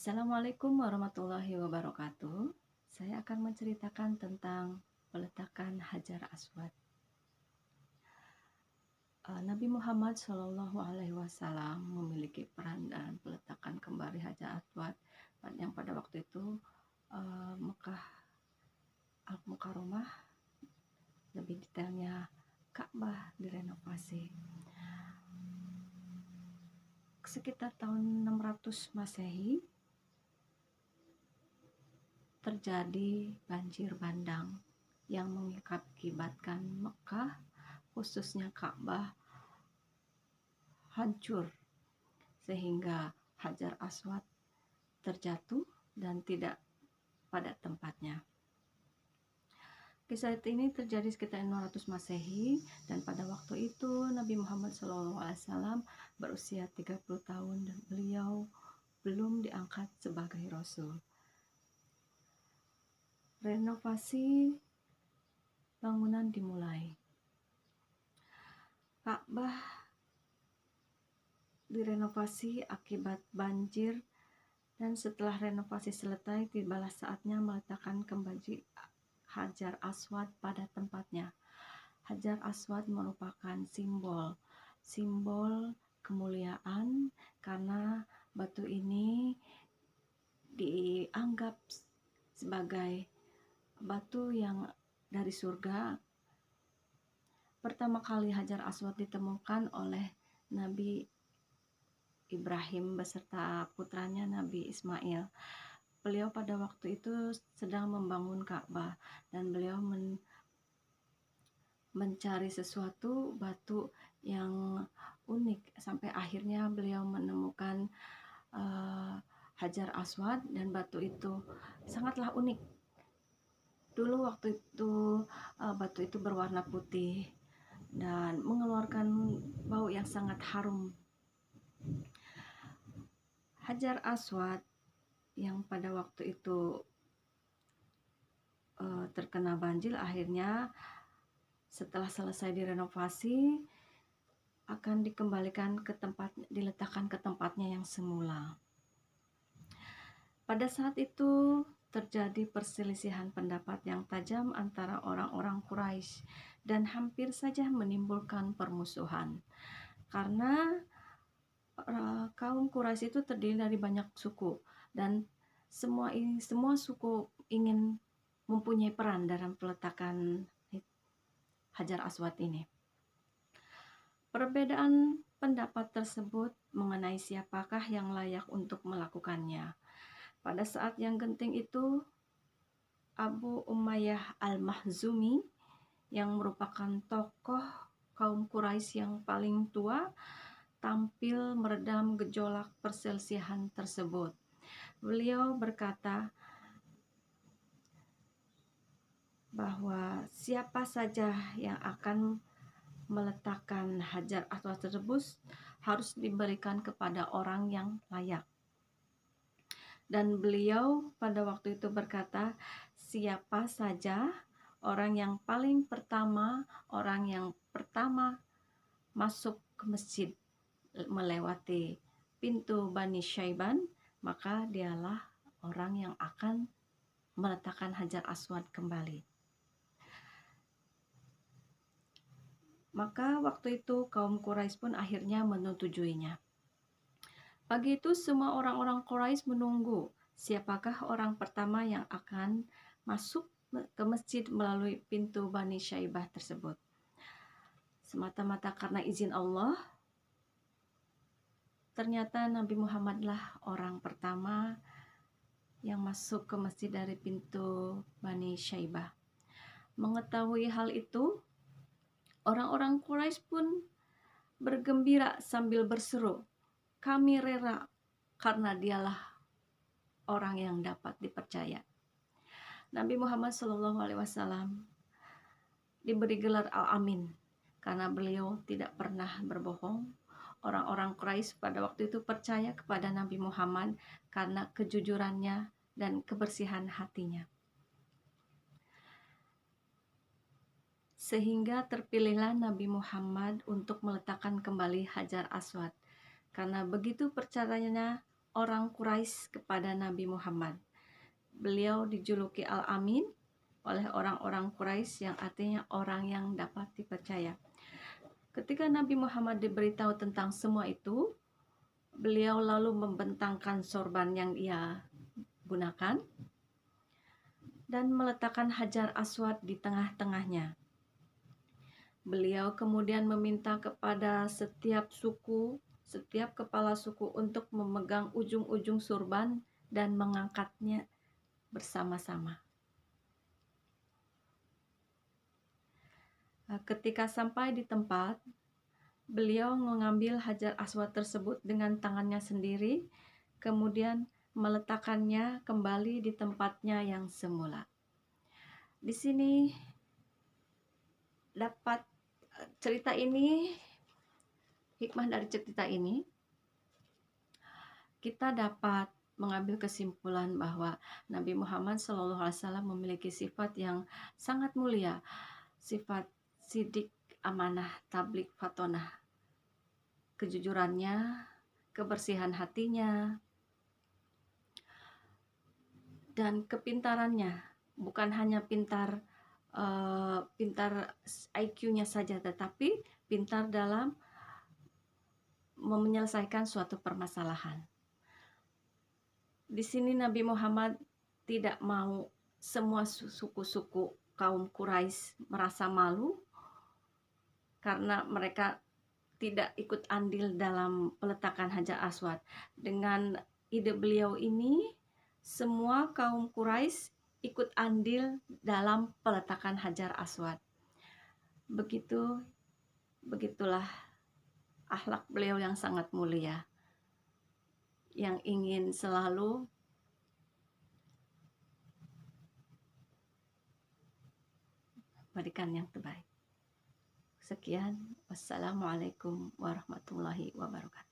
Assalamualaikum warahmatullahi wabarakatuh. Saya akan menceritakan tentang peletakan Hajar Aswad. Nabi Muhammad SAW memiliki peran dalam peletakan kembali Hajar Aswad yang pada waktu itu Mekah Al-Mukarramah, lebih detailnya Ka'bah direnovasi. Sekitar tahun 600 Masehi terjadi banjir bandang yang mengakibatkan Mekah, khususnya Ka'bah, hancur sehingga Hajar Aswad terjatuh dan tidak pada tempatnya. Kisah ini terjadi sekitar 600 Masehi dan pada waktu itu Nabi Muhammad SAW berusia 30 tahun dan beliau belum diangkat sebagai Rasul. Renovasi bangunan dimulai. Ka'bah direnovasi akibat banjir dan setelah renovasi selesai tibalah saatnya meletakkan kembali Hajar Aswad pada tempatnya. Hajar Aswad merupakan simbol kemuliaan karena batu ini dianggap sebagai batu yang dari surga. Pertama kali Hajar Aswad ditemukan oleh Nabi Ibrahim beserta putranya Nabi Ismail. Beliau pada waktu itu sedang membangun Ka'bah dan beliau mencari sesuatu batu yang unik sampai akhirnya beliau menemukan Hajar Aswad dan batu itu sangatlah unik. Dulu waktu itu batu itu berwarna putih dan mengeluarkan bau yang sangat harum. Hajar Aswad yang pada waktu itu terkena banjir, akhirnya setelah selesai direnovasi akan dikembalikan ke tempat, diletakkan ke tempatnya yang semula. Pada saat itu terjadi perselisihan pendapat yang tajam antara orang-orang Quraisy dan hampir saja menimbulkan permusuhan karena kaum Quraisy itu terdiri dari banyak suku dan semua suku ingin mempunyai peran dalam peletakan Hajar Aswad ini. Perbedaan pendapat tersebut mengenai siapakah yang layak untuk melakukannya. Pada saat yang genting itu, Abu Umayyah Al-Makhzumi yang merupakan tokoh kaum Quraisy yang paling tua tampil meredam gejolak perselisihan tersebut. Beliau berkata bahwa siapa saja yang akan meletakkan Hajar Aswad tersebut harus diberikan kepada orang yang layak. Dan beliau pada waktu itu berkata, siapa saja orang yang pertama masuk ke masjid melewati pintu Bani Syaiban, maka dialah orang yang akan meletakkan Hajar Aswad kembali. Maka waktu itu kaum Quraisy pun akhirnya menyetujuinya. Pagi itu semua orang-orang Quraisy menunggu siapakah orang pertama yang akan masuk ke masjid melalui pintu Bani Syaibah tersebut. Semata-mata karena izin Allah, ternyata Nabi Muhammadlah orang pertama yang masuk ke masjid dari pintu Bani Syaibah. Mengetahui hal itu, orang-orang Quraisy pun bergembira sambil berseru, kami rela karena dialah orang yang dapat dipercaya. Nabi Muhammad SAW diberi gelar Al-Amin karena beliau tidak pernah berbohong. Orang-orang Quraisy pada waktu itu percaya kepada Nabi Muhammad karena kejujurannya dan kebersihan hatinya. Sehingga terpilihlah Nabi Muhammad untuk meletakkan kembali Hajar Aswad. Karena begitu percayanya orang Quraisy kepada Nabi Muhammad. Beliau dijuluki Al-Amin oleh orang-orang Quraisy, yang artinya orang yang dapat dipercaya. Ketika Nabi Muhammad diberitahu tentang semua itu, beliau lalu membentangkan sorban yang ia gunakan dan meletakkan Hajar Aswad di tengah-tengahnya. Beliau kemudian meminta kepada setiap kepala suku untuk memegang ujung-ujung sorban dan mengangkatnya bersama-sama. Ketika sampai di tempat, beliau mengambil Hajar Aswad tersebut dengan tangannya sendiri, kemudian meletakkannya kembali di tempatnya yang semula. Di sini dapat hikmah dari cerita ini, kita dapat mengambil kesimpulan bahwa Nabi Muhammad SAW memiliki sifat yang sangat mulia, sifat sidik, amanah, tabligh, fatonah, kejujurannya, kebersihan hatinya, dan kepintarannya. Bukan hanya pintar IQ-nya saja, tetapi pintar dalam menyelesaikan suatu permasalahan. Di sini Nabi Muhammad tidak mau semua suku-suku kaum Quraisy merasa malu karena mereka tidak ikut andil dalam peletakan Hajar Aswad. Dengan ide beliau ini, semua kaum Quraisy ikut andil dalam peletakan Hajar Aswad. Begitulah akhlak beliau yang sangat mulia, yang ingin selalu berikan yang terbaik. Sekian, wassalamualaikum warahmatullahi wabarakatuh.